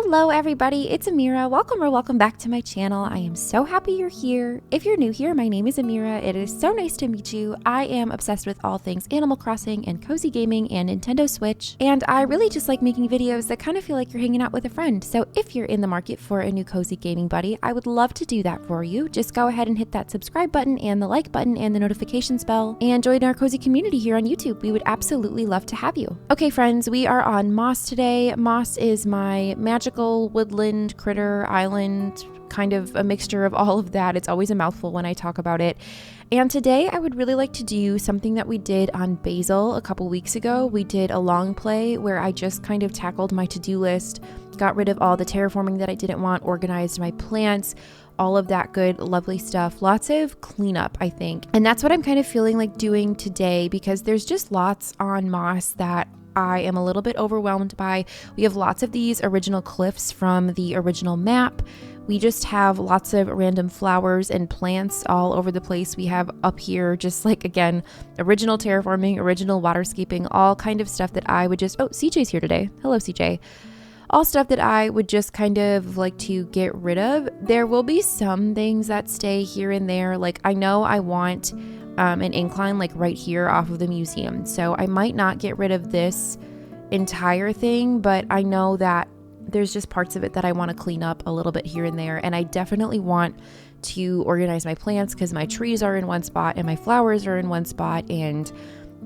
Hello everybody, it's Amira. Welcome back to my channel. I am so happy you're here. If you're new here, my name is Amira. It is so nice to meet you. I am obsessed with all things Animal Crossing and cozy gaming and Nintendo Switch, and I really just like making videos that kind of feel like you're hanging out with a friend. So if you're in the market for a new cozy gaming buddy, I would love to do that for you. Just go ahead and hit that subscribe button and the like button and the notifications bell and join our cozy community here on YouTube. We would absolutely love to have you. Okay friends, we are on Moss today. Moss is my magical woodland critter island, kind of a mixture of all of that. It's always a mouthful when I talk about it. And today I would really like to do something that we did on Basil a couple weeks ago. We did a long play where I just kind of tackled my to-do list, got rid of all the terraforming that I didn't want, organized my plants, all of that good, lovely stuff. Lots of cleanup, I think. And that's what I'm kind of feeling like doing today, because there's just lots on Moss that I am a little bit overwhelmed by. We have lots of these original cliffs from the original map. We just have lots of random flowers and plants all over the place. We have up here just like, again, original terraforming, original waterscaping, all kind of stuff that I would just, oh, CJ's here today. Hello, CJ. All stuff that I would just kind of like to get rid of. There will be some things that stay here and there. Like I know I want an incline like right here off of the museum. So I might not get rid of this entire thing, but I know that there's just parts of it that I want to clean up a little bit here and there. And I definitely want to organize my plants because my trees are in one spot and my flowers are in one spot and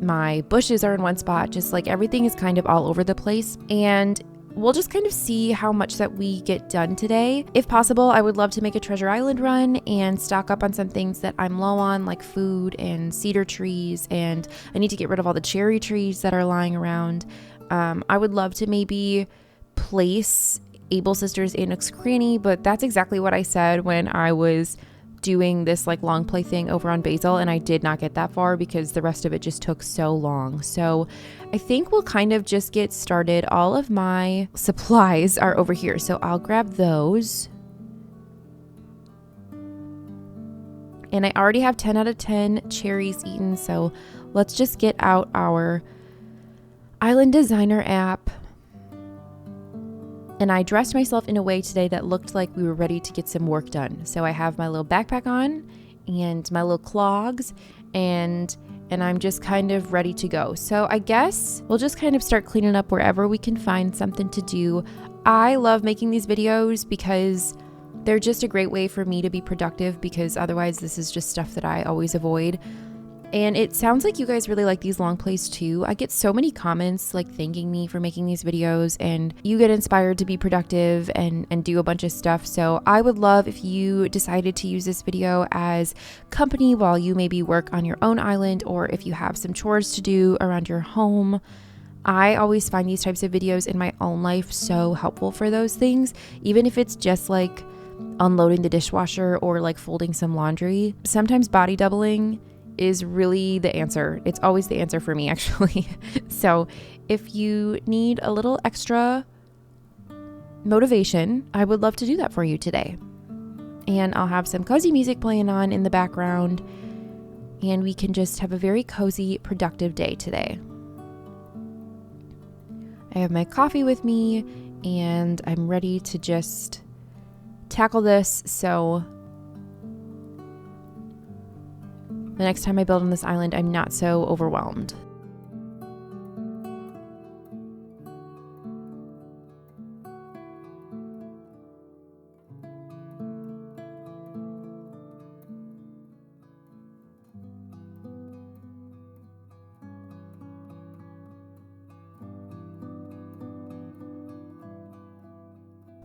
my bushes are in one spot. Just like everything is kind of all over the place. And we'll just kind of see how much that we get done today. If possible, I would love to make a treasure island run and stock up on some things that I'm low on, like food and cedar trees, and I need to get rid of all the cherry trees that are lying around. I would love to maybe place Able Sisters in Nook's Cranny, but that's exactly what I said when I was doing this like long play thing over on Basil, and I did not get that far because the rest of it just took so long. So I think we'll kind of just get started. All of my supplies are over here, so I'll grab those. And I already have 10 out of 10 cherries eaten, so let's just get out our Island Designer app. And I dressed myself in a way today that looked like we were ready to get some work done. So I have my little backpack on and my little clogs, and I'm just kind of ready to go. So I guess we'll just kind of start cleaning up wherever we can find something to do. I love making these videos because they're just a great way for me to be productive, because otherwise this is just stuff that I always avoid. And it sounds like you guys really like these long plays too. I get so many comments like thanking me for making these videos, and you get inspired to be productive and do a bunch of stuff. So I would love if you decided to use this video as company while you maybe work on your own island, or if you have some chores to do around your home. I always find these types of videos in my own life so helpful for those things, even if it's just like unloading the dishwasher or like folding some laundry. Sometimes body doubling is really the answer. It's always the answer for me, actually. So if you need a little extra motivation, I would love to do that for you today. And I'll have some cozy music playing on in the background, and we can just have a very cozy, productive day today. I have my coffee with me, and I'm ready to just tackle this. So the next time I build on this island, I'm not so overwhelmed.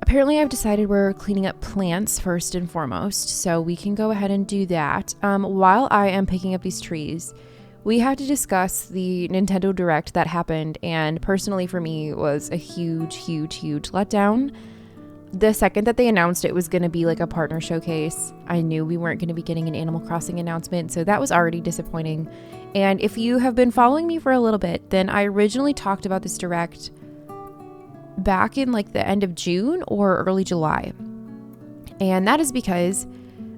Apparently I've decided we're cleaning up plants first and foremost, so we can go ahead and do that. While I am picking up these trees, we have to discuss the Nintendo Direct that happened, and personally for me was a huge letdown. The second that they announced it was going to be like a partner showcase, I knew we weren't going to be getting an Animal Crossing announcement, so that was already disappointing. And if you have been following me for a little bit, then I originally talked about this Direct back in like the end of June or early July. And that is because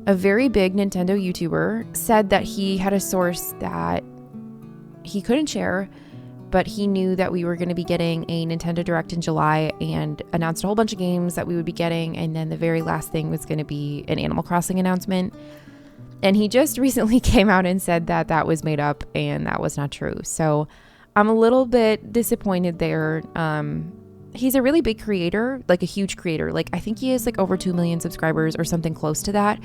a very big Nintendo YouTuber said that he had a source that he couldn't share, but he knew that we were going to be getting a Nintendo Direct in July and announced a whole bunch of games that we would be getting. And then the very last thing was going to be an Animal Crossing announcement. And he just recently came out and said that that was made up and that was not true. So I'm a little bit disappointed there. He's a really big creator, like a huge creator. Like I think he has like over 2 million subscribers or something close to that.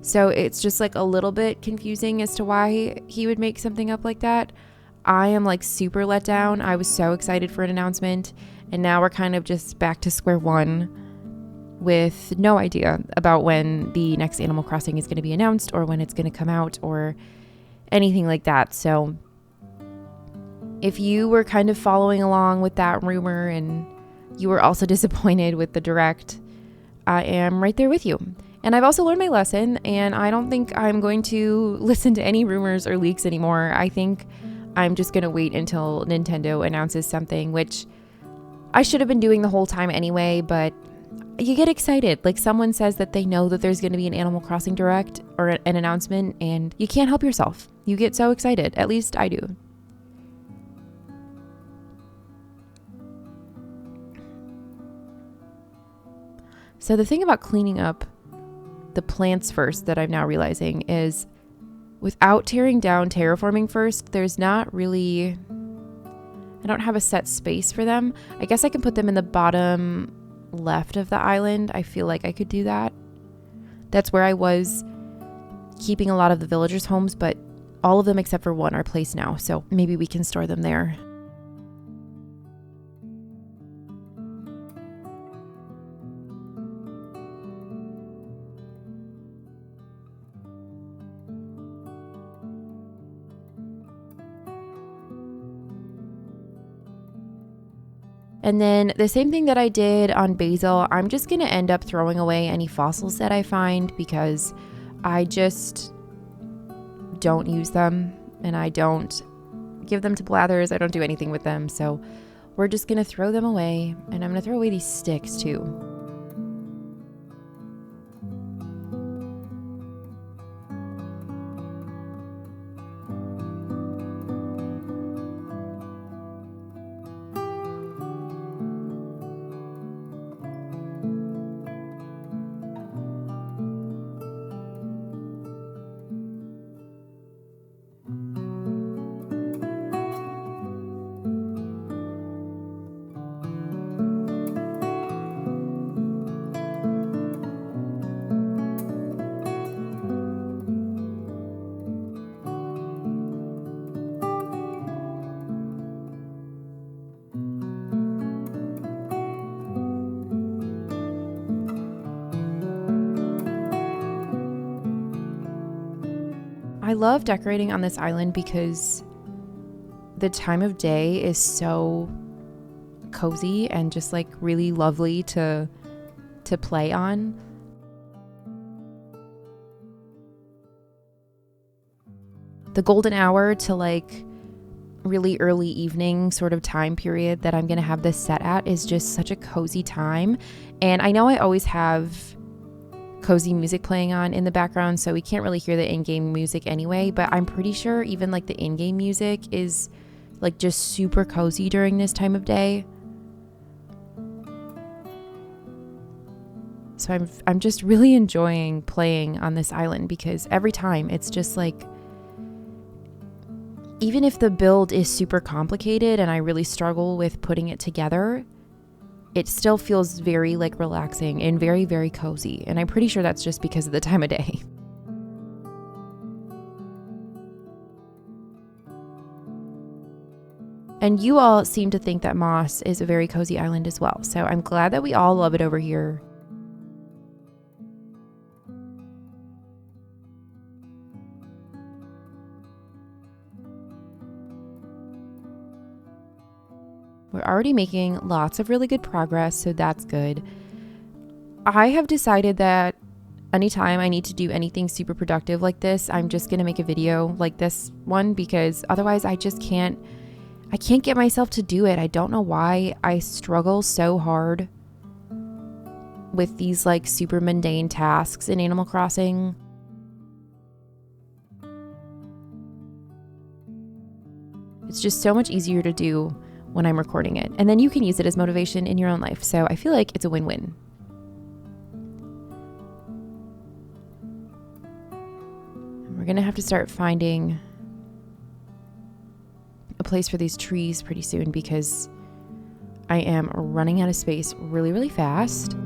So it's just like a little bit confusing as to why he would make something up like that. I am like super let down. I was so excited for an announcement, and now we're kind of just back to square one with no idea about when the next Animal Crossing is going to be announced or when it's going to come out or anything like that. So if you were kind of following along with that rumor and you were also disappointed with the Direct, I am right there with you. And I've also learned my lesson, and I don't think I'm going to listen to any rumors or leaks anymore. I think I'm just going to wait until Nintendo announces something, which I should have been doing the whole time anyway, but you get excited. Like someone says that they know that there's going to be an Animal Crossing Direct or an announcement, and you can't help yourself. You get so excited. At least I do. So the thing about cleaning up the plants first that I'm now realizing is without tearing down terraforming first, there's not really, I don't have a set space for them. I guess I can put them in the bottom left of the island. I feel like I could do that. That's where I was keeping a lot of the villagers' homes, but all of them except for one are placed now. So maybe we can store them there. And then the same thing that I did on basil, I'm just going to end up throwing away any fossils that I find because I just don't use them and I don't give them to blathers. I don't do anything with them. So we're just going to throw them away, and I'm going to throw away these sticks too. I love decorating on this island because the time of day is so cozy and just like really lovely to play on. The golden hour to like really early evening sort of time period that I'm going to have this set at is just such a cozy time. And I know I always have cozy music playing on in the background, so we can't really hear the in-game music anyway, but I'm pretty sure even like the in-game music is like just super cozy during this time of day. So I'm just really enjoying playing on this island because every time it's just like, even if the build is super complicated and I really struggle with putting it together, it still feels very like relaxing and very, very cozy. And I'm pretty sure that's just because of the time of day. And you all seem to think that Moss is a very cozy island as well. So I'm glad that we all love it over here. We're already making lots of really good progress, so that's good. I have decided that anytime I need to do anything super productive like this, I'm just going to make a video like this one because otherwise I can't get myself to do it. I don't know why I struggle so hard with these like super mundane tasks in Animal Crossing. It's just so much easier to do when I'm recording it. And then you can use it as motivation in your own life. So I feel like it's a win-win. We're going to have to start finding a place for these trees pretty soon because I am running out of space really, really fast.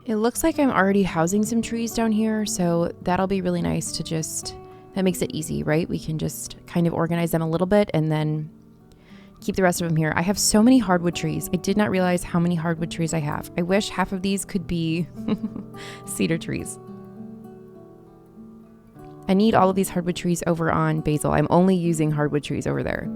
It looks like I'm already housing some trees down here, so that'll be really nice to that makes it easy, right? We can just kind of organize them a little bit and then keep the rest of them here. I have so many hardwood trees. I did not realize how many hardwood trees I have. I wish half of these could be cedar trees. I need all of these hardwood trees over on basil. I'm only using hardwood trees over there.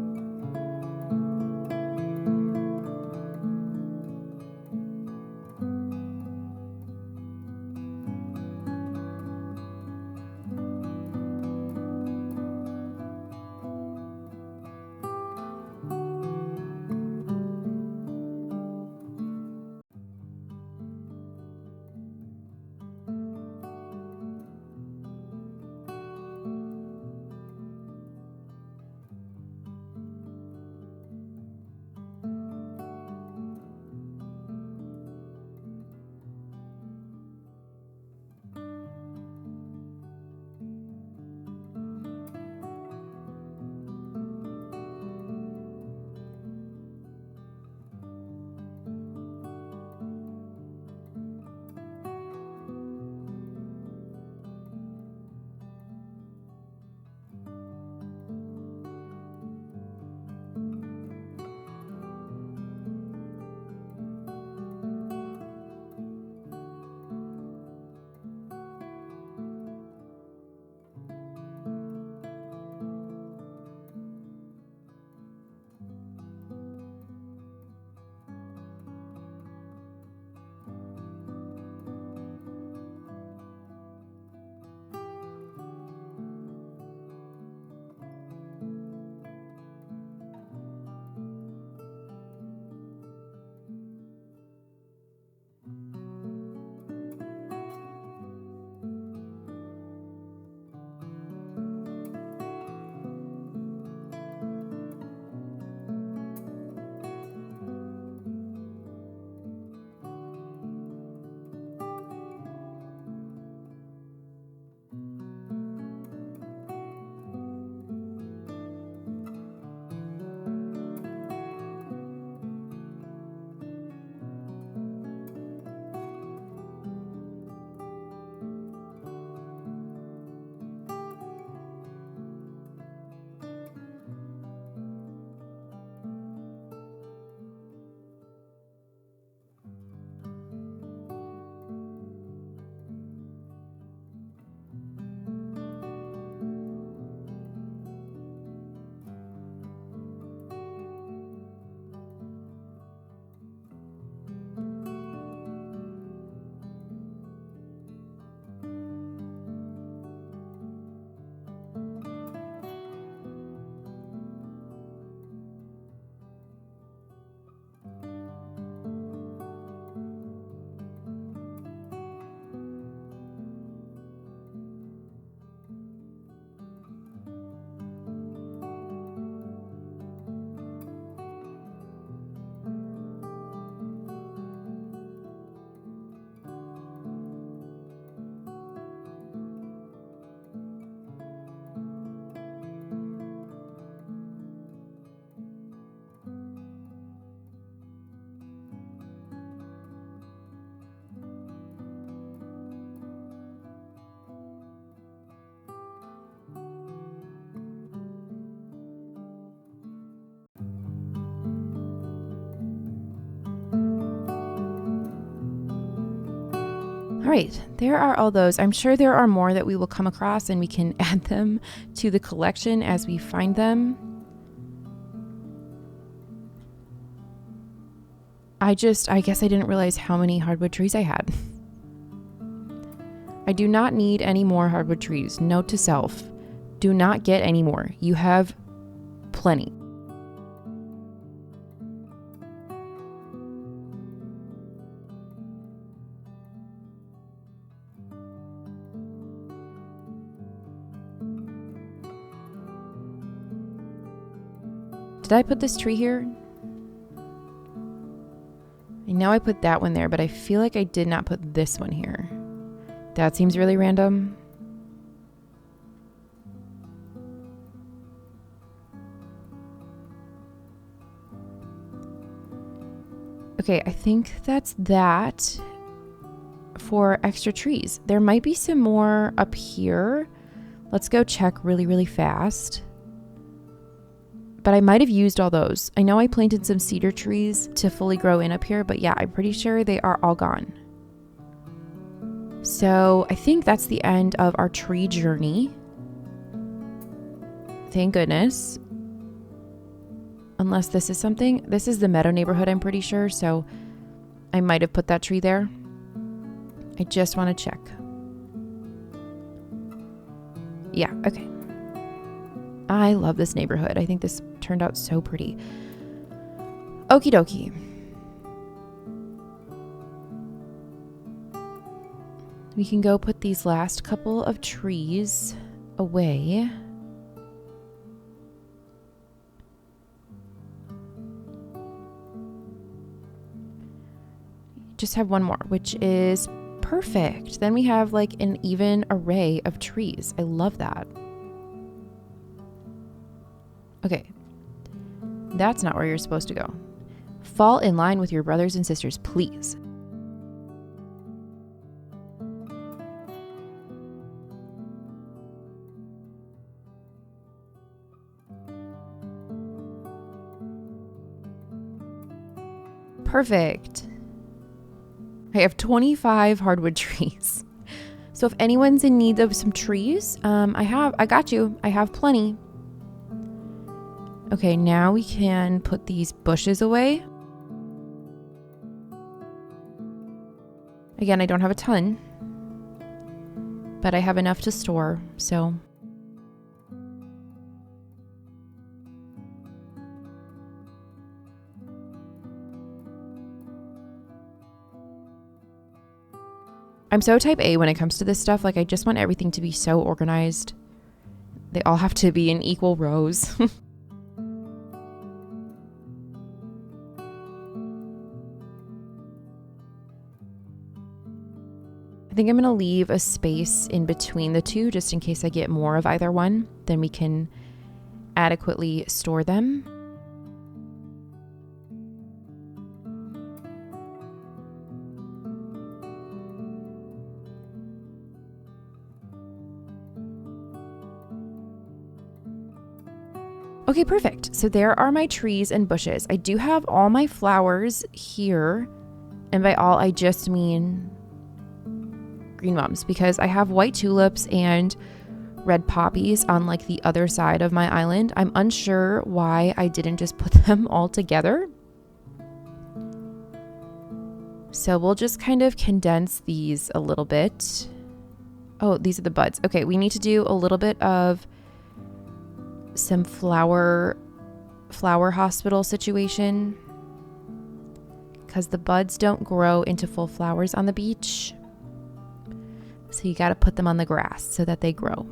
All right, there are all those. I'm sure there are more that we will come across and we can add them to the collection as we find them. I guess I didn't realize how many hardwood trees I had. I do not need any more hardwood trees. Note to self, do not get any more. You have plenty. Did I put this tree here? I know I put that one there, but I feel like I did not put this one here. That seems really random. Okay, I think that's that for extra trees. There might be some more up here. Let's go check really, really fast. But I might have used all those. I know I planted some cedar trees to fully grow in up here, but yeah, I'm pretty sure they are all gone. So I think that's the end of our tree journey. Thank goodness. Unless this is something. This is the meadow neighborhood, I'm pretty sure. So I might have put that tree there. I just want to check. Yeah, okay. I love this neighborhood. I think this turned out so pretty. Okie dokie. We can go put these last couple of trees away. Just have one more, which is perfect. Then we have like an even array of trees. I love that. Okay, that's not where you're supposed to go. Fall in line with your brothers and sisters, please. Perfect. I have 25 hardwood trees. So if anyone's in need of some trees, I got you. I have plenty. Okay, now we can put these bushes away. Again, I don't have a ton, but I have enough to store, so. I'm so type A when it comes to this stuff. Like, I just want everything to be so organized. They all have to be in equal rows. I think I'm going to leave a space in between the two just in case I get more of either one. Then we can adequately store them. Okay, perfect. So there are my trees and bushes. I do have all my flowers here. And by all, I just mean green mums, because I have white tulips and red poppies on like the other side of my island. I'm unsure why I didn't just put them all together. So we'll just kind of condense these a little bit. Oh, these are the buds. Okay, we need to do a little bit of some flower hospital situation, because the buds don't grow into full flowers on the beach. So you got to put them on the grass so that they grow.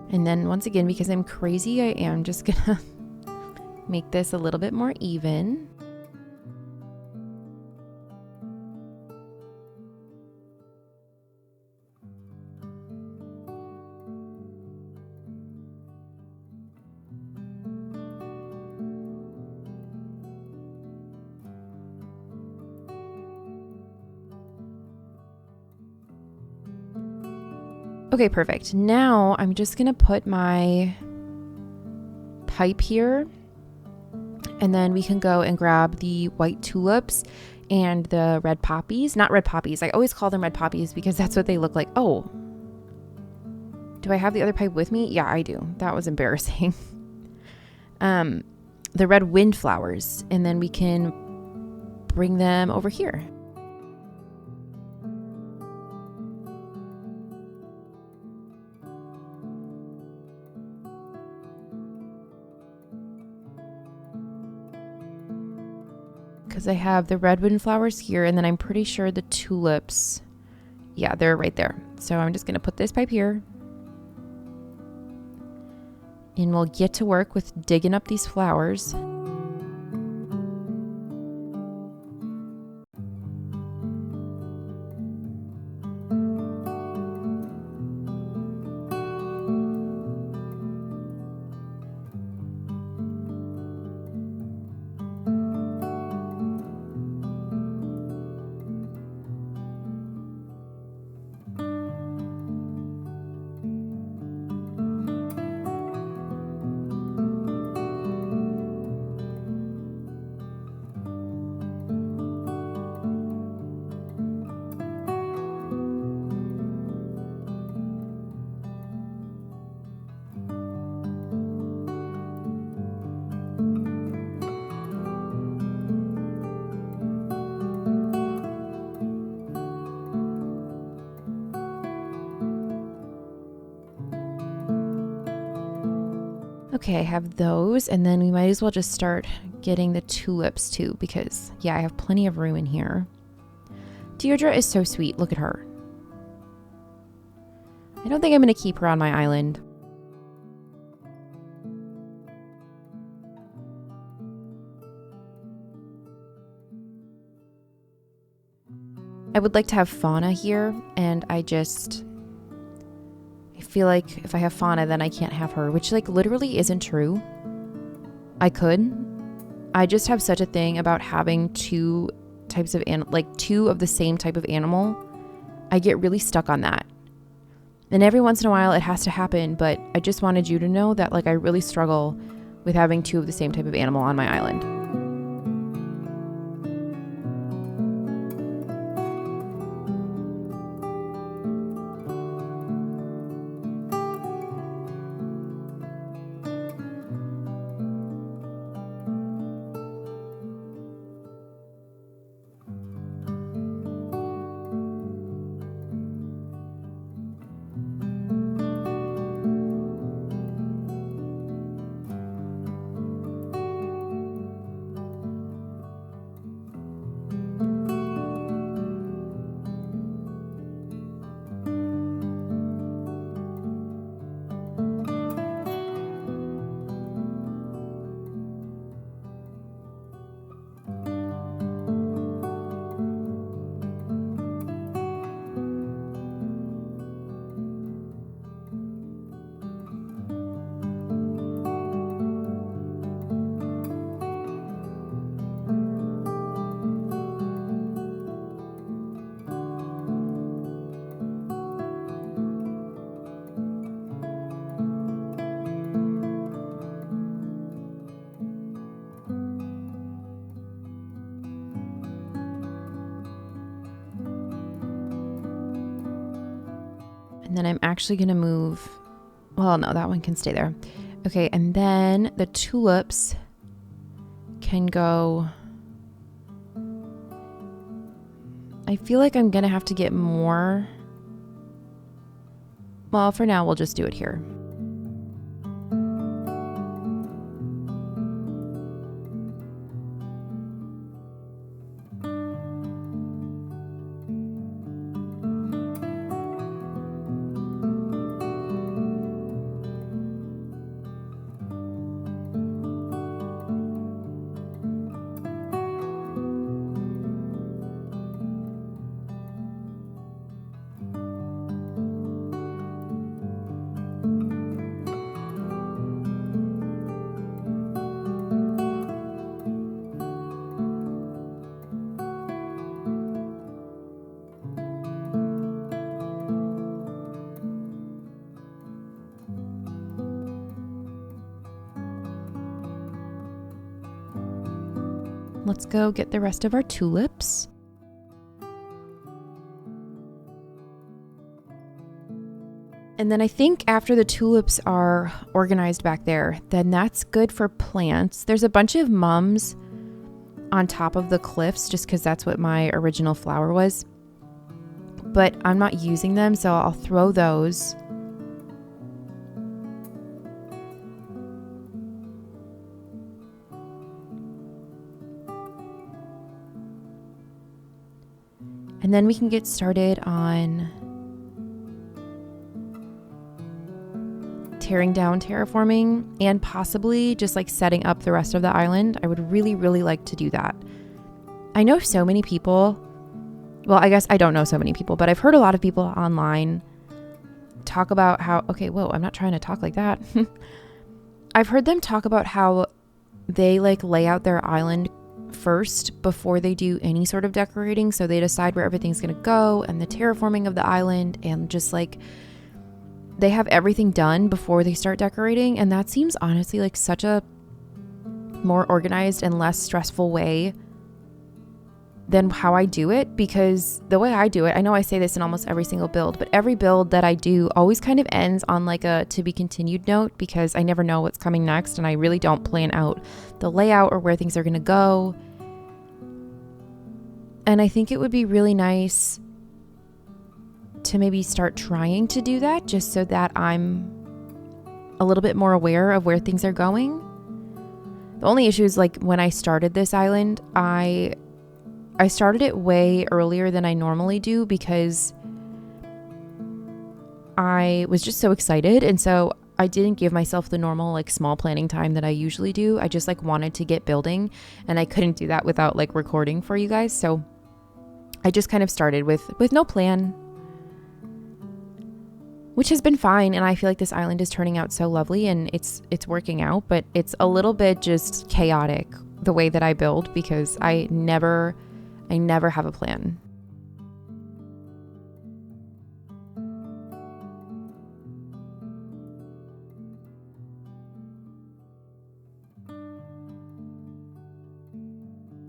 And then once again, because I'm crazy, I am just gonna make this a little bit more even. Okay, perfect. Now I'm just gonna put my pipe here, and then we can go and grab the white tulips and the red poppies. Not red poppies. I always call them red poppies because that's what they look like. Oh, do I have the other pipe with me? Yeah, I do. That was embarrassing. The red windflowers, and then we can bring them over here. Because I have the red windflowers here, and then I'm pretty sure the tulips, yeah, they're right there. So I'm just going to put this pipe here. And we'll get to work with digging up these flowers. Okay, I have those, and then we might as well just start getting the tulips too, because yeah, I have plenty of room in here. Deirdre is so sweet. Look at her. I don't think I'm going to keep her on my island. I would like to have fauna here, and I feel like if I have fauna, then I can't have her, which like literally isn't true. I could. I just have such a thing about having two types of two of the same type of animal. I get really stuck on that. And every once in a while it has to happen, but I just wanted you to know that like I really struggle with having two of the same type of animal on my island. And then I'm actually going to move, well, no, that one can stay there. Okay, and then the tulips can go, I feel like I'm going to have to get more. Well, for now, we'll just do it here. let's go get the rest of our tulips. And then I think after the tulips are organized back there, then that's good for plants. There's a bunch of mums on top of the cliffs just because that's what my original flower was. But I'm not using them, so I'll throw those. And then we can get started on tearing down terraforming and possibly just like setting up the rest of the island. I would really, really like to do that. I know so many people, well, I guess I don't know so many people, but I've heard a lot of people online talk about how, okay, whoa, I'm not trying to talk like that. I've heard them talk about how they like lay out their island first before they do any sort of decorating. So they decide where everything's going to go and the terraforming of the island, and just like they have everything done before they start decorating. And that seems honestly like such a more organized and less stressful way than how I do it, because the way I do it, I know I say this in almost every single build, but every build that I do always kind of ends on like a to be continued note, because I never know what's coming next and I really don't plan out the layout or where things are going to go. And I think it would be really nice to maybe start trying to do that, just so that I'm a little bit more aware of where things are going. The only issue is like when I started this island, I started it way earlier than I normally do because I was just so excited. And so I didn't give myself the normal like small planning time that I usually do. I just like wanted to get building, and I couldn't do that without like recording for you guys. So I just kind of started with no plan, which has been fine. And I feel like this island is turning out so lovely and it's working out, but it's a little bit just chaotic the way that I build, because I never have a plan.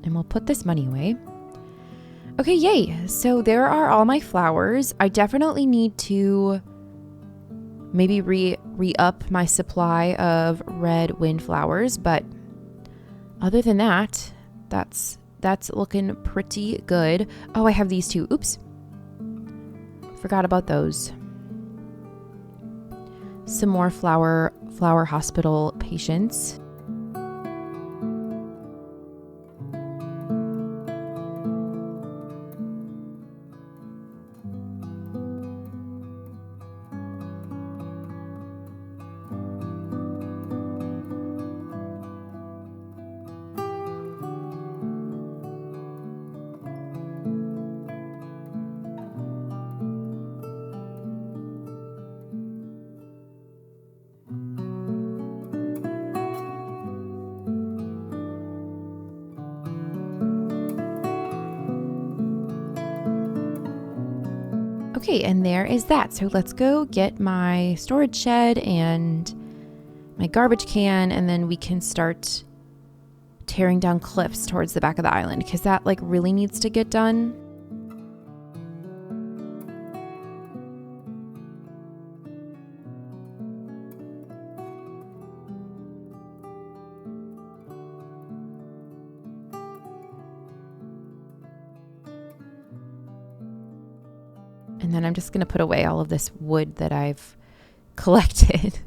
And we'll put this money away. Okay, yay. So there are all my flowers. I definitely need to maybe re-up my supply of red windflowers, but other than that, that's looking pretty good. Oh, I have these two. Oops. Forgot about those. Some more flower hospital patients. Okay, and there is that. So let's go get my storage shed and my garbage can, and then we can start tearing down cliffs towards the back of the island, because that like really needs to get done. And then I'm just going to put away all of this wood that I've collected.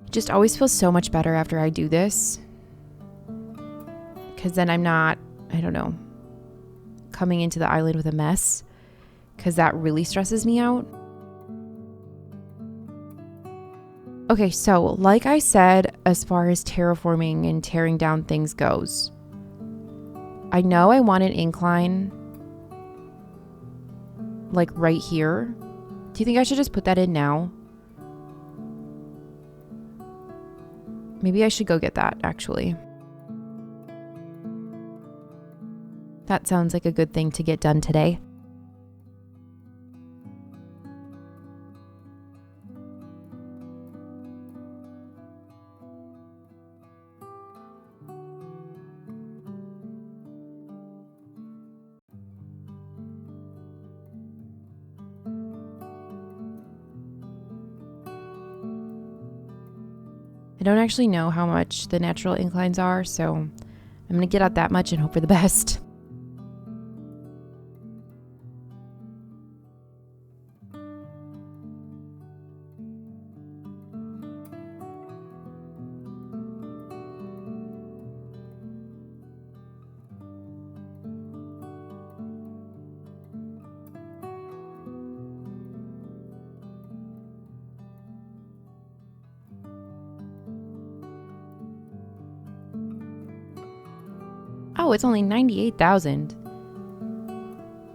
It just always feels so much better after I do this, because then I'm not, I don't know, coming into the island with a mess, because that really stresses me out. Okay, so like I said, as far as terraforming and tearing down things goes, I know I want an incline like right here. Do you think I should just put that in now? Maybe I should go get that, actually. That sounds like a good thing to get done today. I don't actually know how much the natural inclines are, so I'm going to get out that much and hope for the best. Oh, it's only $98,000.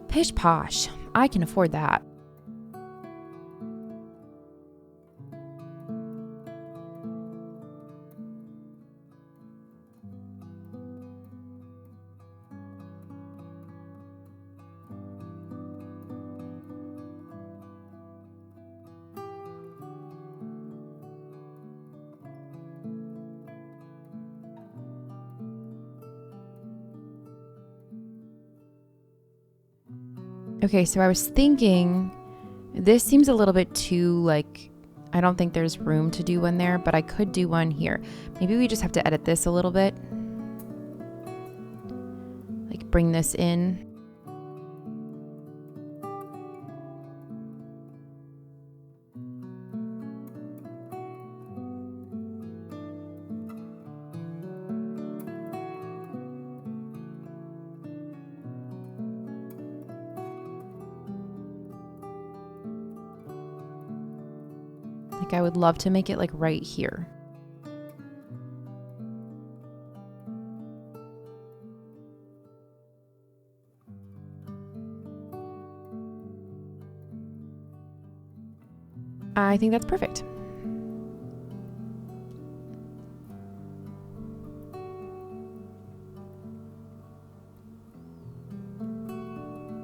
Pish posh. I can afford that. Okay, so I was thinking, this seems a little bit too, I don't think there's room to do one there, but I could do one here. Maybe we just have to edit this a little bit. Bring this in. I would love to make it right here. I think that's perfect.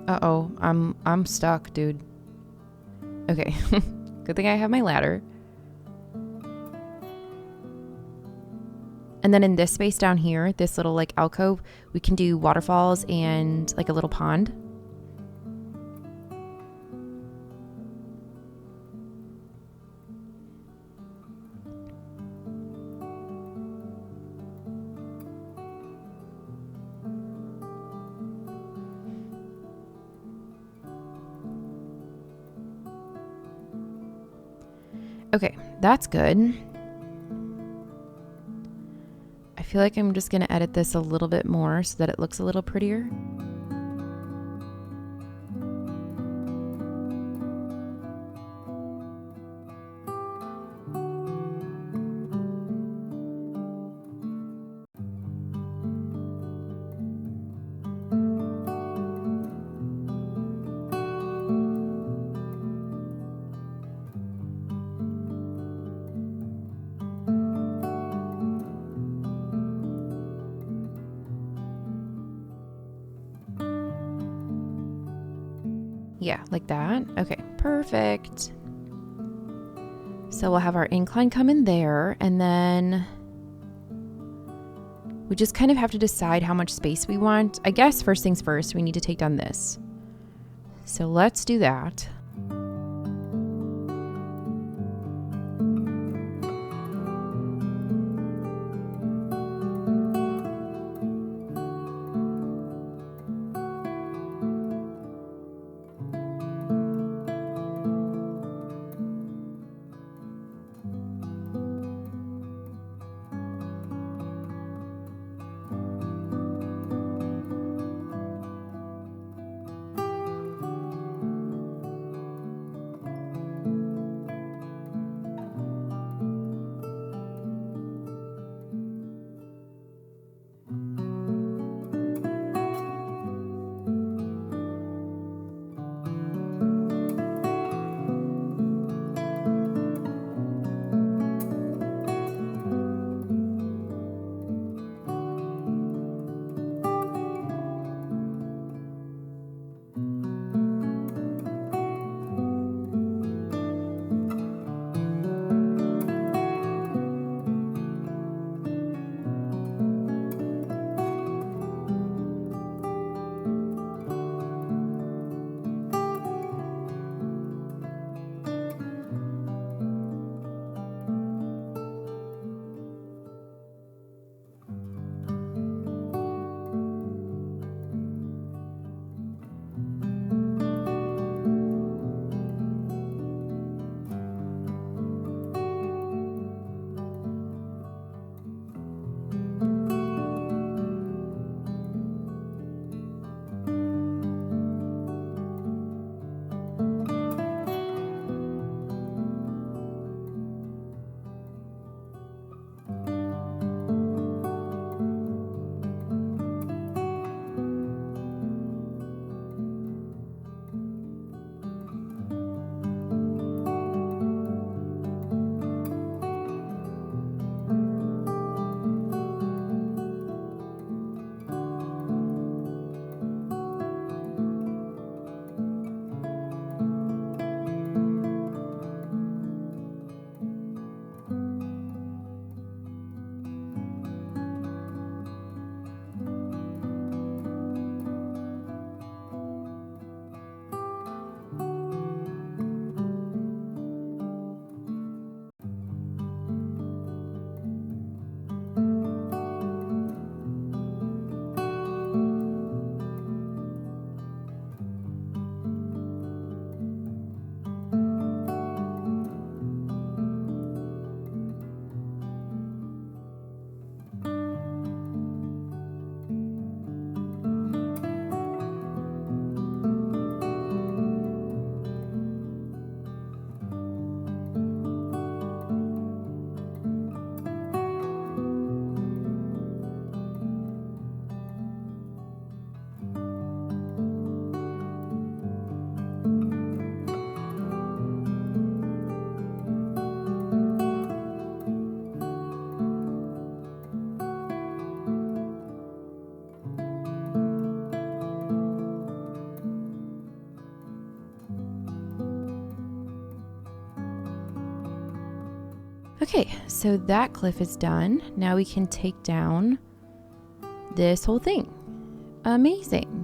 Uh-oh, I'm stuck, dude. Okay. Good thing I have my ladder. And then in this space down here, this little alcove, we can do waterfalls and a little pond. Okay, that's good. I feel like I'm just going to edit this a little bit more so that it looks a little prettier. Yeah, like that. Okay, perfect. So we'll have our incline come in there, and then we just kind of have to decide how much space we want. I guess first things first, we need to take down this. So let's do that. Okay, so that cliff is done. Now we can take down this whole thing. Amazing.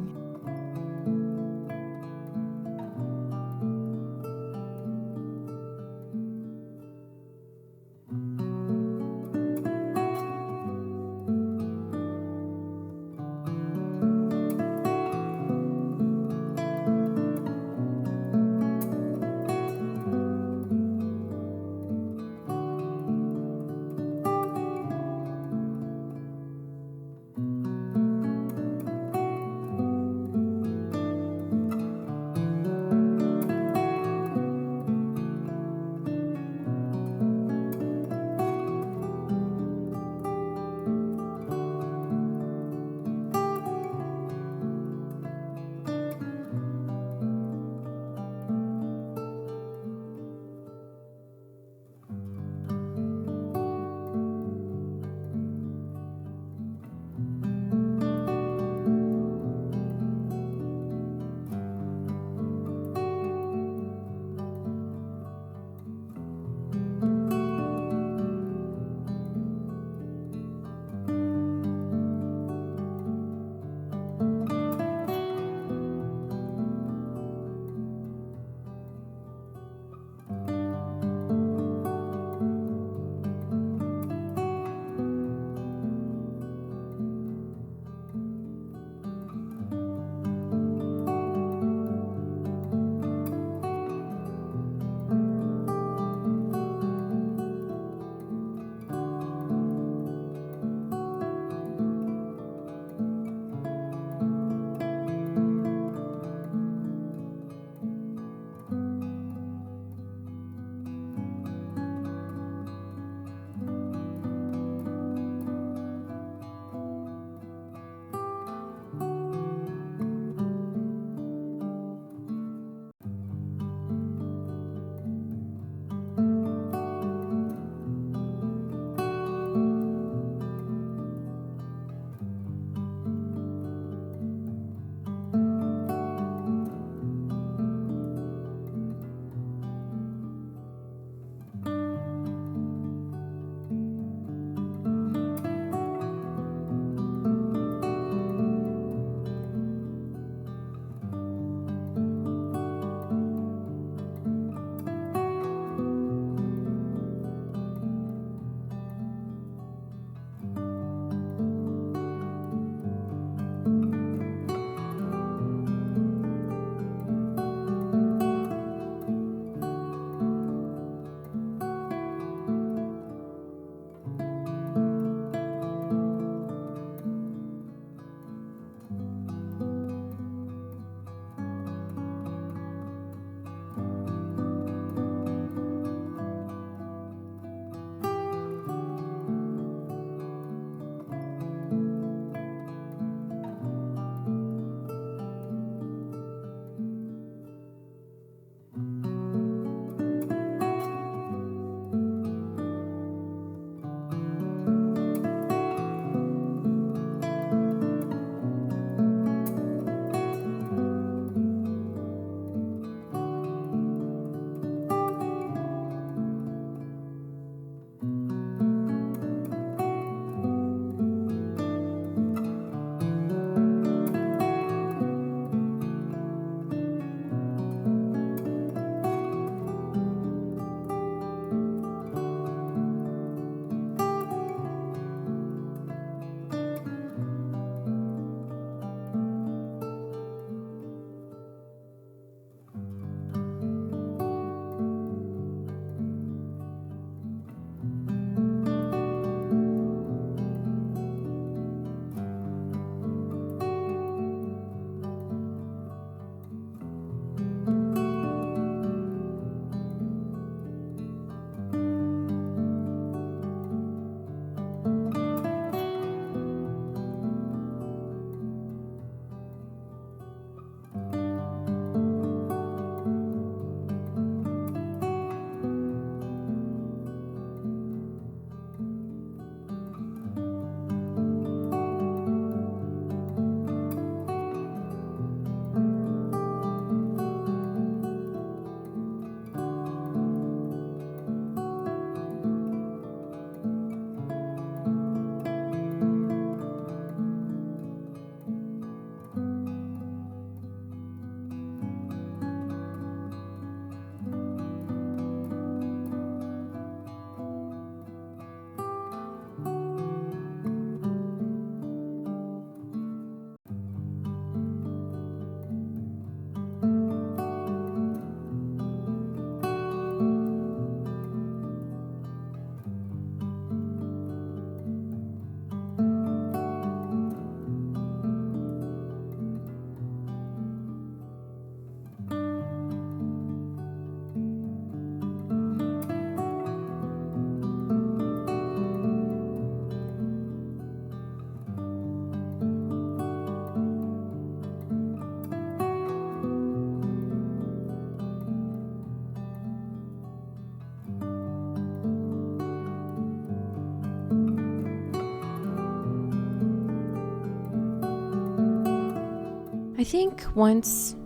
I think once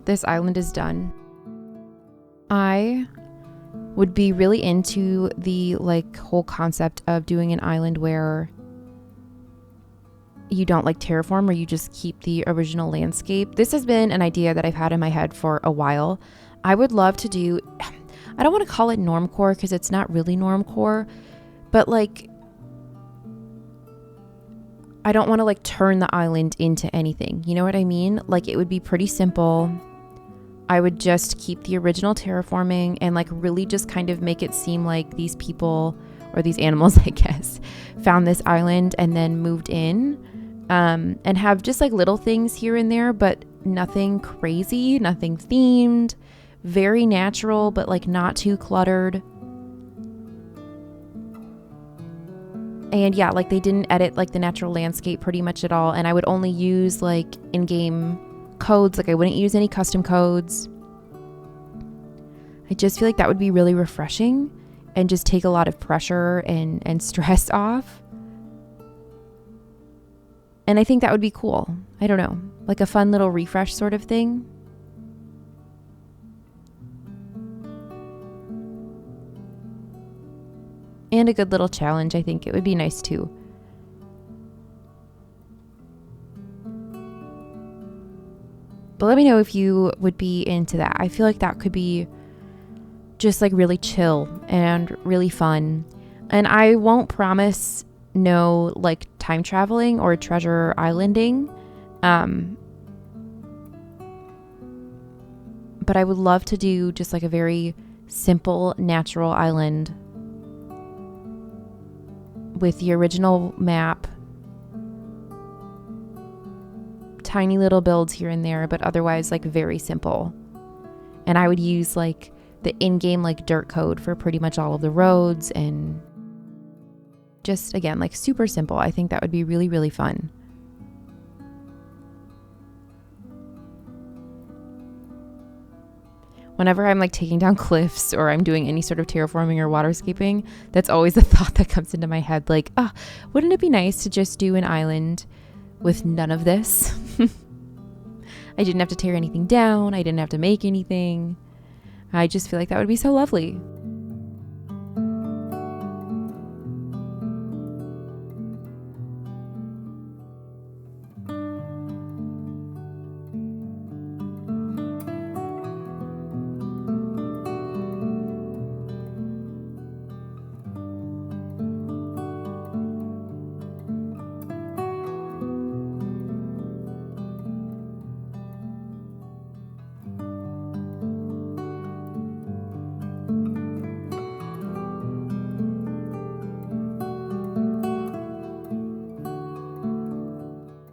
this island is done, I would be really into the whole concept of doing an island where you don't terraform, or you just keep the original landscape. This has been an idea that I've had in my head for a while. I would love to do, I don't want to call it normcore because it's not really normcore, but I don't want to turn the island into anything. You know what I mean? It would be pretty simple. I would just keep the original terraforming and really just kind of make it seem like these people, or these animals, I guess, found this island and then moved in, and have just little things here and there, but nothing crazy, nothing themed, very natural, but not too cluttered. And yeah, they didn't edit the natural landscape pretty much at all. And I would only use in-game codes. I wouldn't use any custom codes. I just feel that would be really refreshing and just take a lot of pressure and stress off. And I think that would be cool. I don't know, a fun little refresh sort of thing. And a good little challenge. I think it would be nice too. But let me know if you would be into that. I feel that could be just really chill and really fun. And I won't promise no time traveling or treasure islanding. But I would love to do just a very simple natural island with the original map, tiny little builds here and there, but otherwise very simple. And I would use the in-game dirt code for pretty much all of the roads, and just again super simple. I think that would be really, really fun. Whenever I'm taking down cliffs or I'm doing any sort of terraforming or waterscaping, that's always the thought that comes into my head. Wouldn't it be nice to just do an island with none of this? I didn't have to tear anything down. I didn't have to make anything. I just feel that would be so lovely.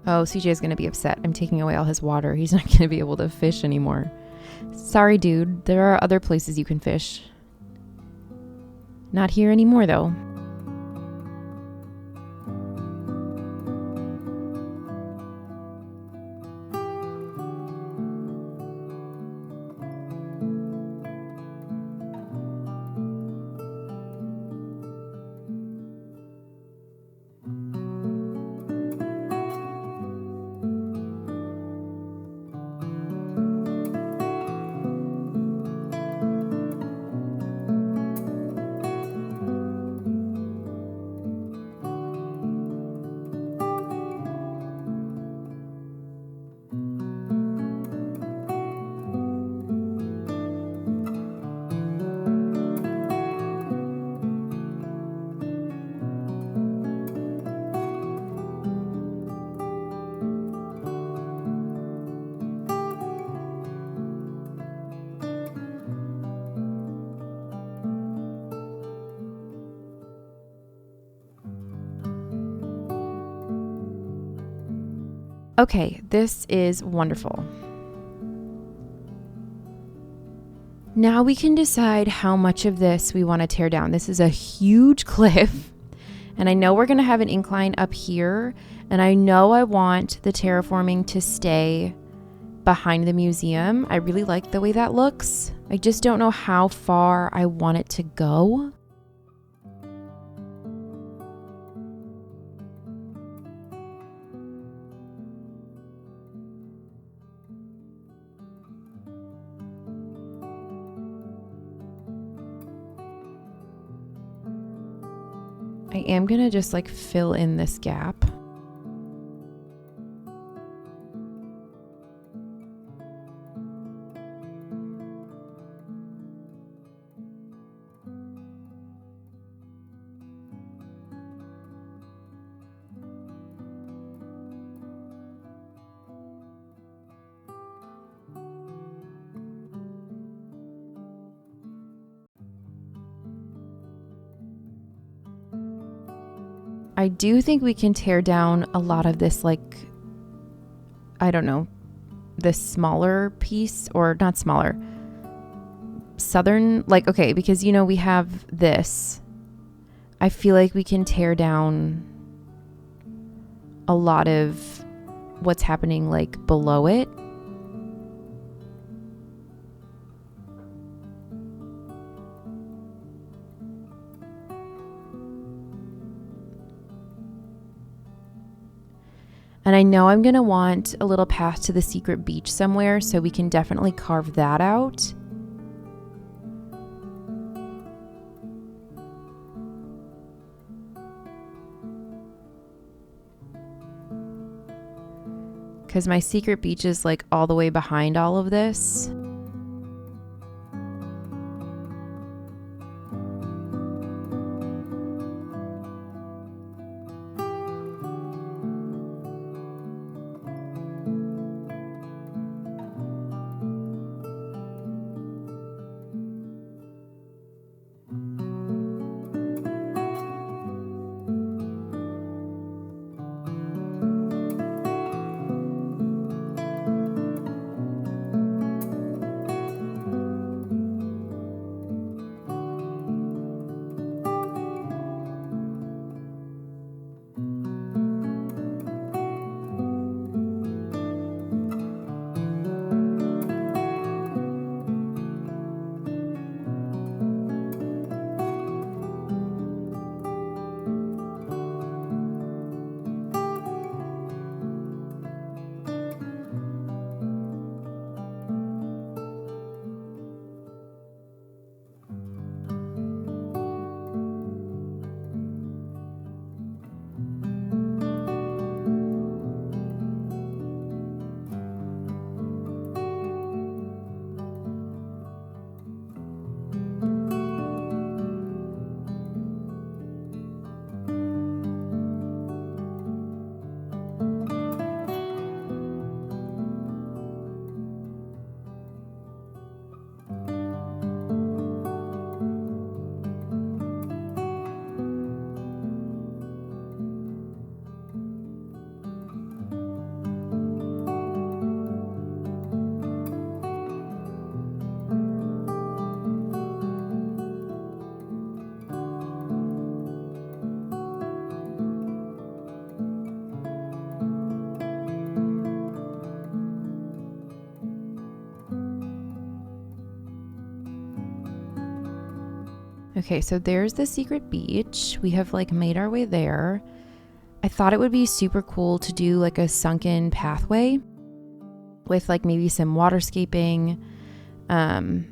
Oh, CJ is going to be upset. I'm taking away all his water. He's not going to be able to fish anymore. Sorry, dude. There are other places you can fish. Not here anymore, though. Okay, this is wonderful. Now we can decide how much of this we want to tear down. This is a huge cliff, and I know we're going to have an incline up here, and I know I want the terraforming to stay behind the museum. I really like the way that looks. I just don't know how far I want it to go. I am gonna just like fill in this gap. I do think we can tear down a lot of this, like, I don't know, this smaller piece, or not smaller, southern, like, okay, because, you know, we have this. I feel like we can tear down a lot of what's happening, like, below it. And I know I'm going to want a little path to the secret beach somewhere, so we can definitely carve that out. Because my secret beach is like all the way behind all of this. Okay, so there's the secret beach. We have like made our way there. I thought it would be super cool to do like a sunken pathway with like maybe some waterscaping. And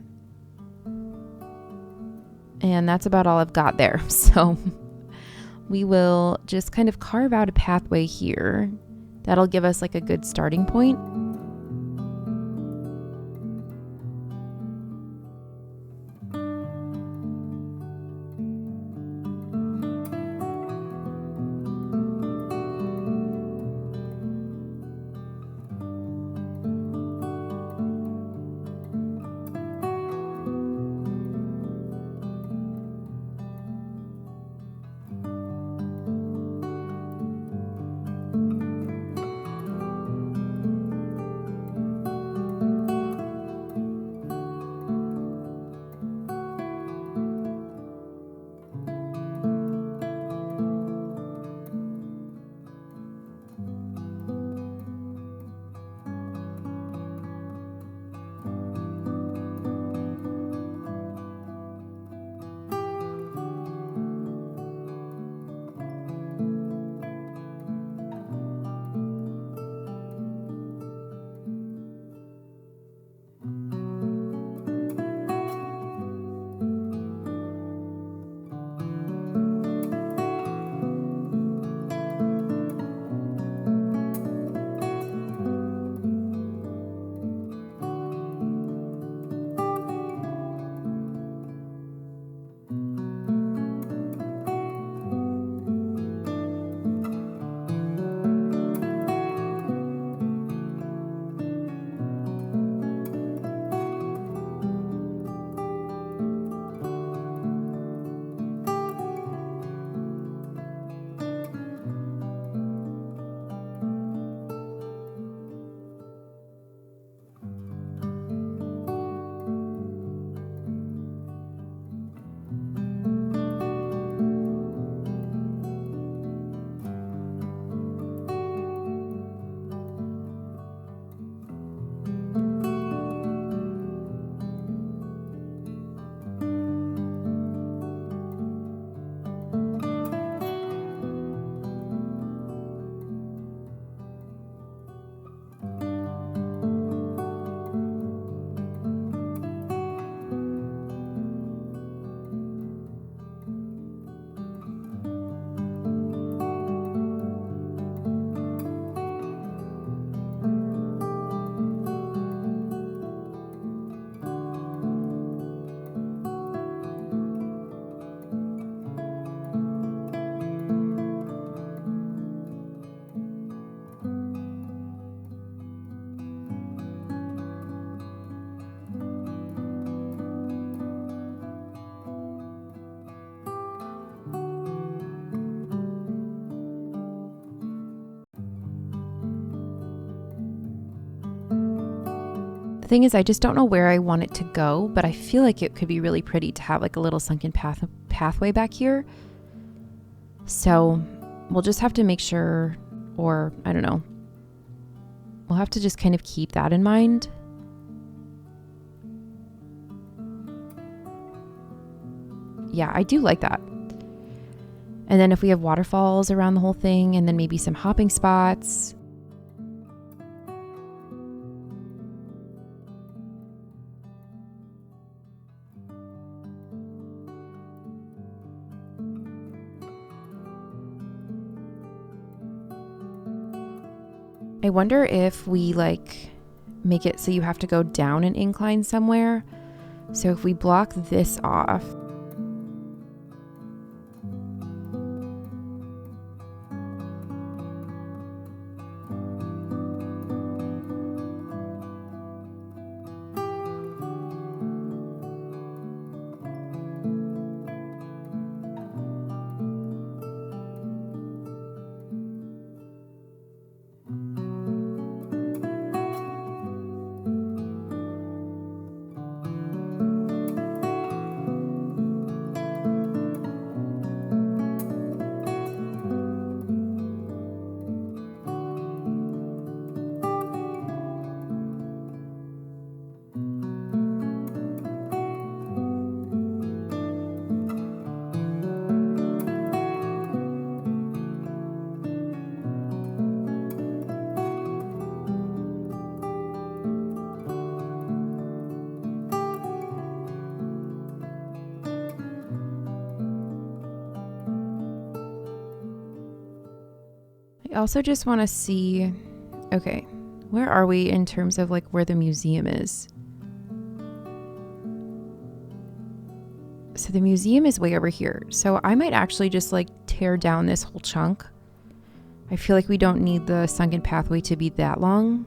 that's about all I've got there. So we will just kind of carve out a pathway here. That'll give us like a good starting point. thing is, I just don't know where I want it to go, but I feel like it could be really pretty to have like a little sunken pathway back here. So we'll just have to make sure, or I don't know, we'll have to just kind of keep that in mind. Yeah, I do like that. And then if we have waterfalls around the whole thing, and then maybe some hopping spots. I wonder if we like make it so you have to go down an incline somewhere. So if we block this off, I also just want to see, okay, where are we in terms of like where the museum is? So the museum is way over here. So I might actually just like tear down this whole chunk. I feel like we don't need the sunken pathway to be that long.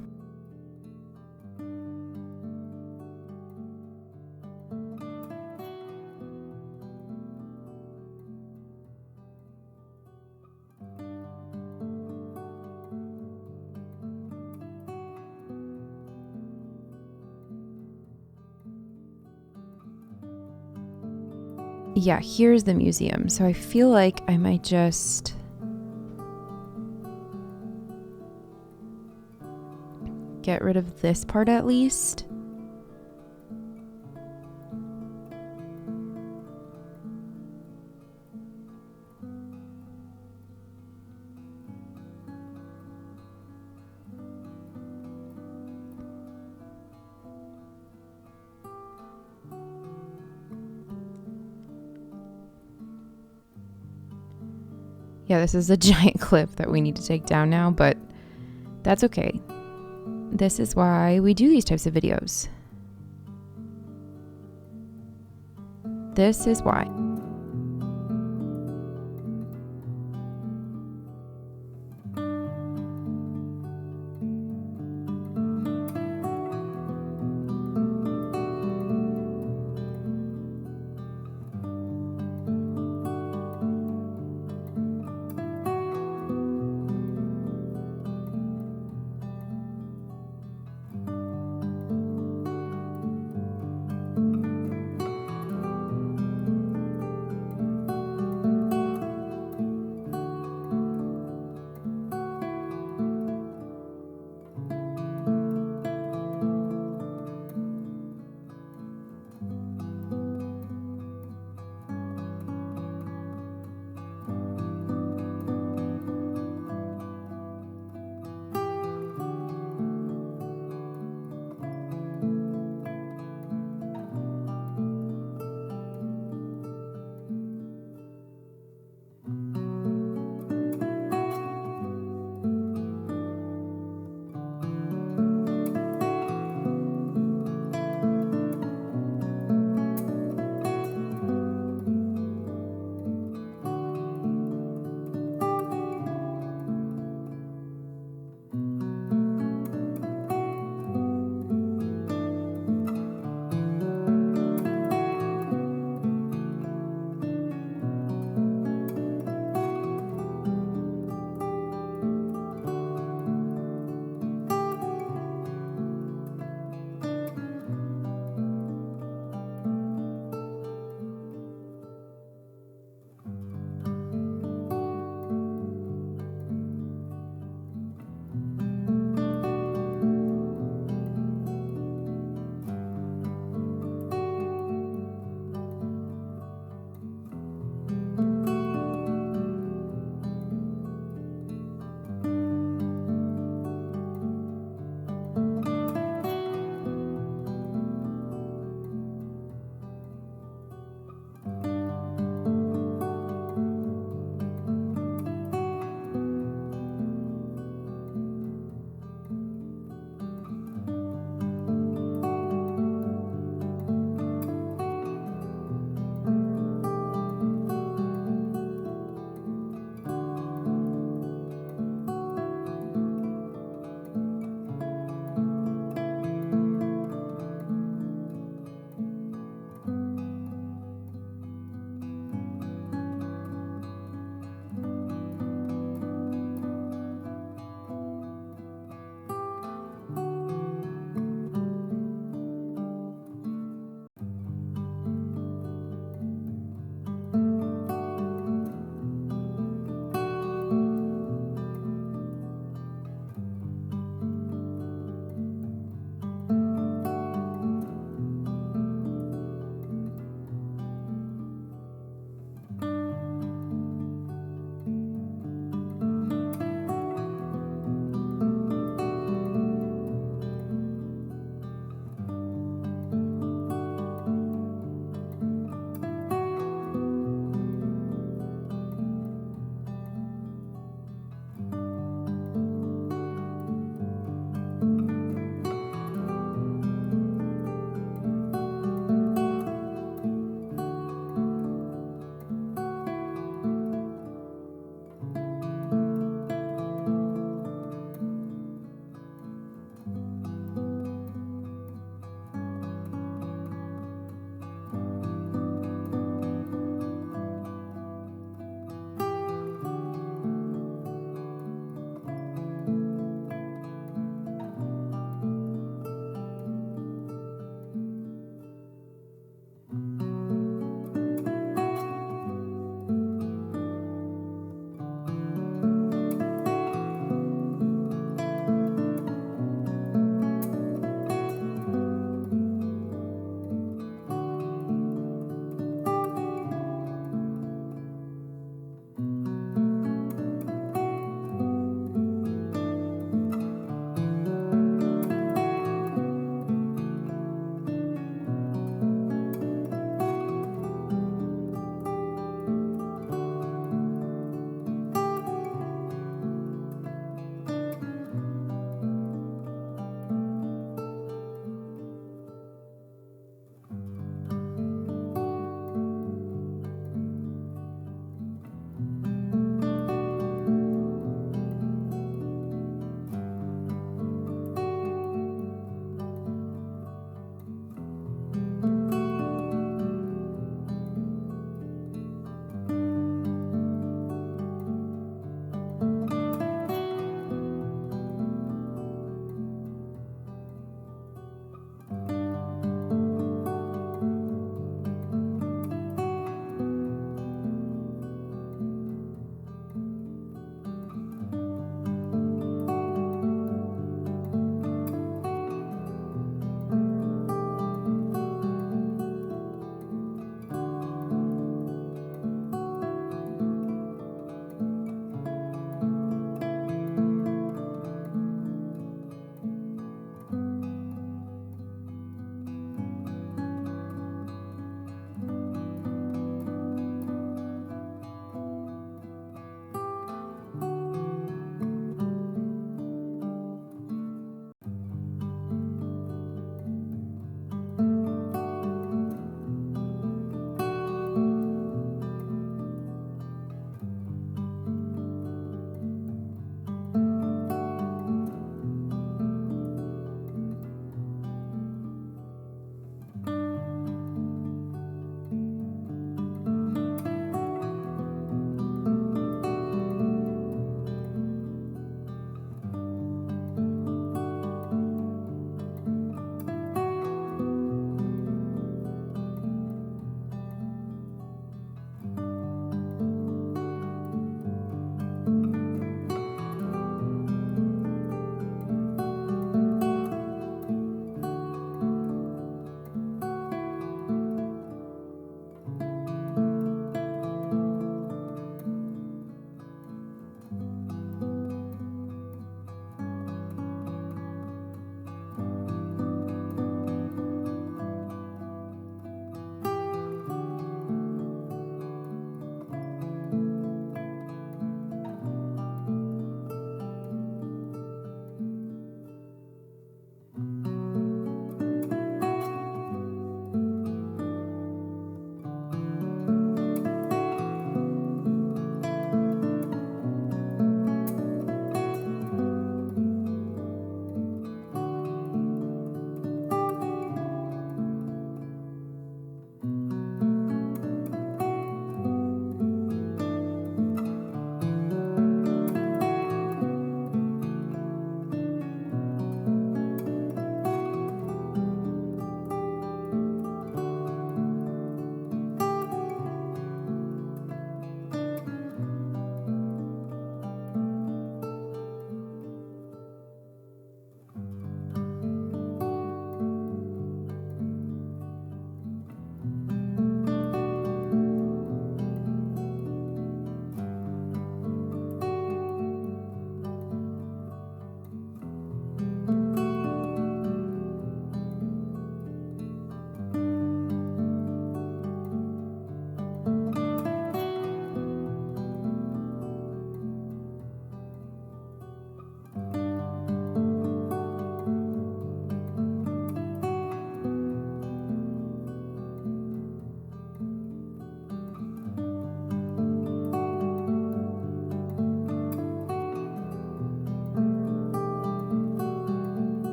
Yeah, here's the museum. So I feel like I might just get rid of this part at least. Yeah, this is a giant cliff that we need to take down now, but that's okay. This is why we do these types of videos. This is why.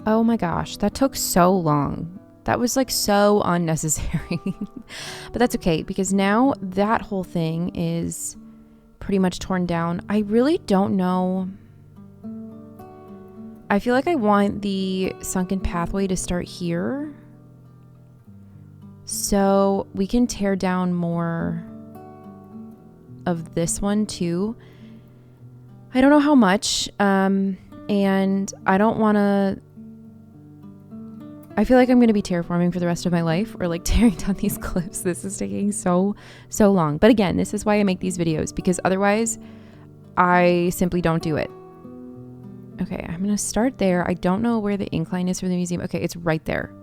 Oh my gosh, that took so long. That was like so unnecessary. But that's okay because now that whole thing is pretty much torn down. I really don't know. I feel like I want the sunken pathway to start here, so we can tear down more of this one too. I don't know how much, and I don't want to. I feel like I'm going to be terraforming for the rest of my life, or like tearing down these cliffs. This is taking so long. But again, this is why I make these videos, because otherwise I simply don't do it. Okay, I'm going to start there. I don't know where the incline is for the museum. Okay, it's right there.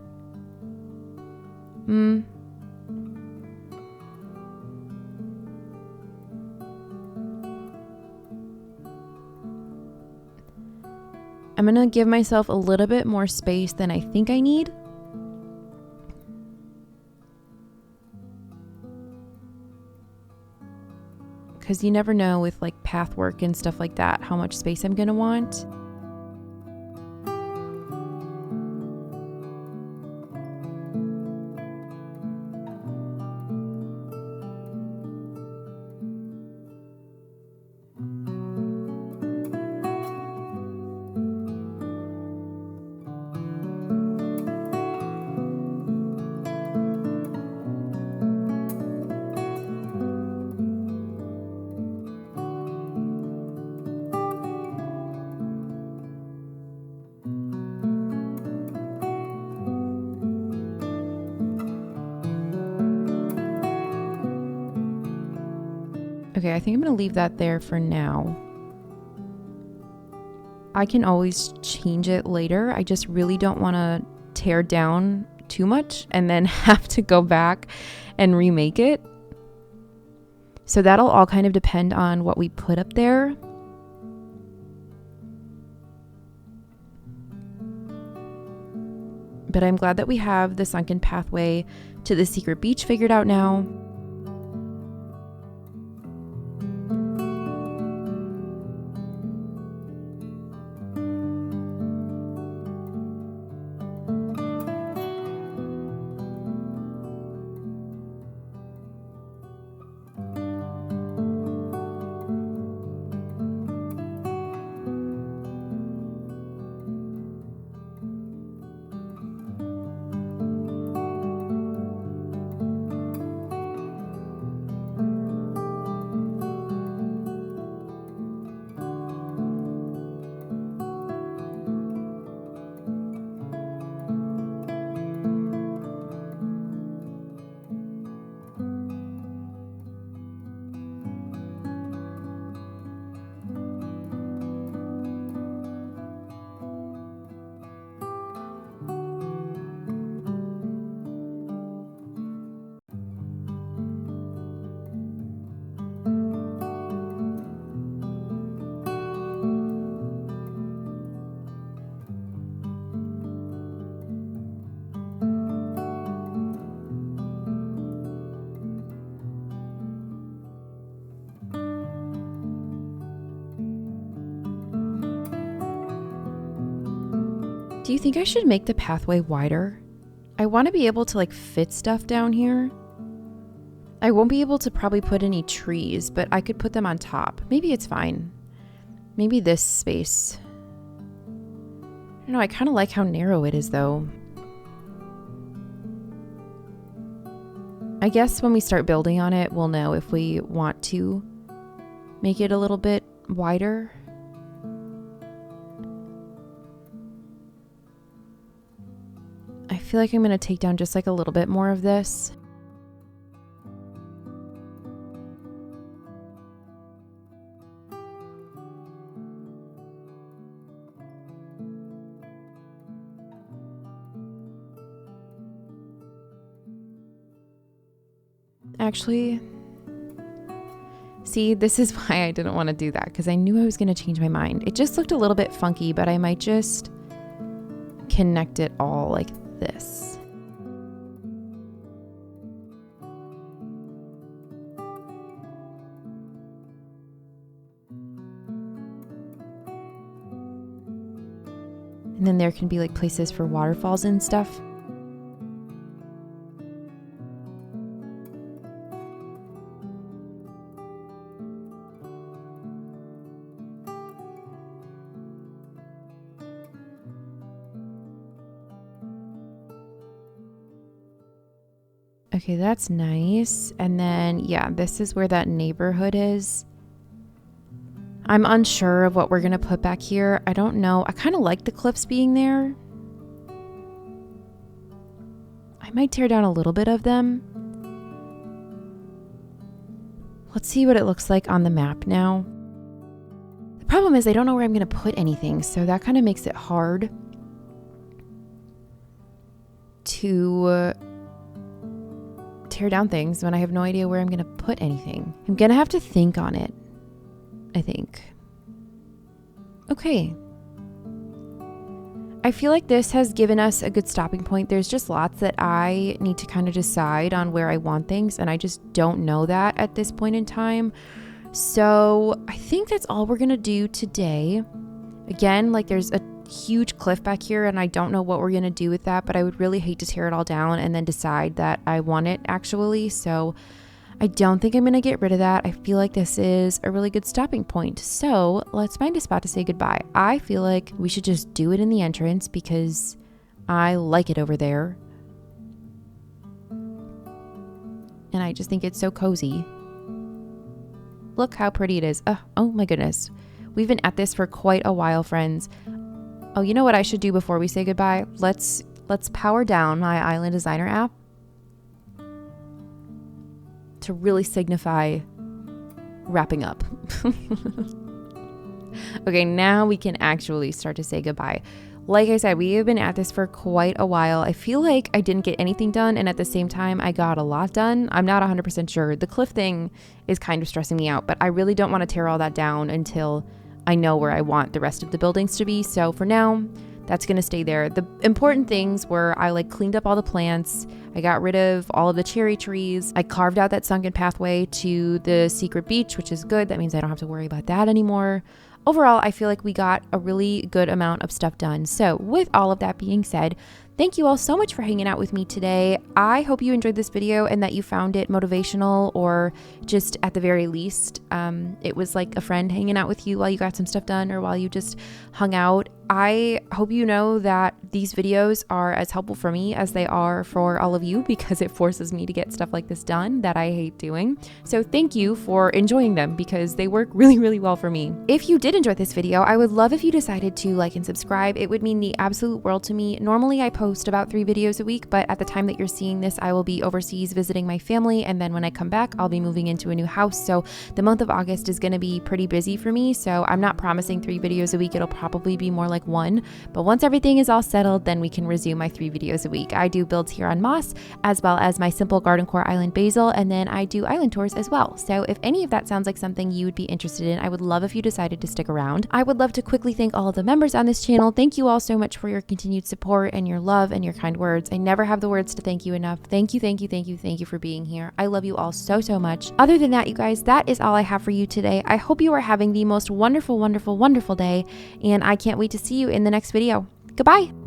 I'm going to give myself a little bit more space than I think I need. Because you never know with like path work and stuff like that, how much space I'm going to want. Okay, I think I'm going to leave that there for now. I can always change it later. I just really don't want to tear down too much and then have to go back and remake it. So that'll all kind of depend on what we put up there. But I'm glad that we have the sunken pathway to the secret beach figured out now. Do you think I should make the pathway wider? I want to be able to like fit stuff down here. I won't be able to probably put any trees, but I could put them on top. Maybe it's fine. Maybe this space. I don't know, I kind of like how narrow it is though. I guess when we start building on it, we'll know if we want to make it a little bit wider. I feel like I'm going to take down just like a little bit more of this. Actually, see, this is why I didn't want to do that, because I knew I was going to change my mind. It just looked a little bit funky, but I might just connect it all like this. And then there can be like places for waterfalls and stuff. Okay, that's nice. And then, yeah, this is where that neighborhood is. I'm unsure of what we're going to put back here. I don't know. I kind of like the cliffs being there. I might tear down a little bit of them. Let's see what it looks like on the map now. The problem is I don't know where I'm going to put anything, so that kind of makes it hard to tear down things when I have no idea where I'm going to put anything. I'm going to have to think on it, I think. Okay. I feel like this has given us a good stopping point. There's just lots that I need to kind of decide on where I want things, and I just don't know that at this point in time. So I think that's all we're going to do today. Again, like there's a huge cliff back here and I don't know what we're going to do with that, but I would really hate to tear it all down and then decide that I want it actually. So I don't think I'm going to get rid of that. I feel like this is a really good stopping point. So let's find a spot to say goodbye. I feel like we should just do it in the entrance because I like it over there. And I just think it's so cozy. Look how pretty it is. Oh my goodness. We've been at this for quite a while, friends. Oh, you know what I should do before we say goodbye? Let's power down my Island Designer app to really signify wrapping up. Okay, now we can actually start to say goodbye. Like I said, we have been at this for quite a while. I feel like I didn't get anything done, and at the same time, I got a lot done. I'm not 100% sure. The cliff thing is kind of stressing me out, but I really don't want to tear all that down until I know where I want the rest of the buildings to be. So for now, that's going to stay there. The important things were I cleaned up all the plants. I got rid of all of the cherry trees. I carved out that sunken pathway to the secret beach, which is good. That means I don't have to worry about that anymore. Overall, I feel like we got a really good amount of stuff done. So with all of that being said, thank you all so much for hanging out with me today. I hope you enjoyed this video and that you found it motivational, or just at the very least, it was like a friend hanging out with you while you got some stuff done or while you just hung out. I hope you know that these videos are as helpful for me as they are for all of you, because it forces me to get stuff like this done that I hate doing. So thank you for enjoying them, because they work really, really well for me. If you did enjoy this video, I would love if you decided to like and subscribe. It would mean the absolute world to me. Normally I post about 3 videos a week, but at the time that you're seeing this, I will be overseas visiting my family, and then when I come back, I'll be moving into a new house. So the month of August is going to be pretty busy for me, so I'm not promising 3 videos a week. It'll probably be more like 1, but once everything is all settled, then we can resume my 3 videos a week. I do builds here on Moss, as well as my simple garden core island basil, and then I do island tours as well. So if any of that sounds like something you would be interested in, I would love if you decided to stick around. I would love to quickly thank all of the members on this channel. Thank you all so much for your continued support and your love and your kind words. I never have the words to thank you enough. Thank you, thank you, thank you, thank you for being here. I love you all so, so much. Other than that, you guys, that is all I have for you today. I hope you are having the most wonderful, wonderful, wonderful day, and I can't wait to see you in the next video. Goodbye.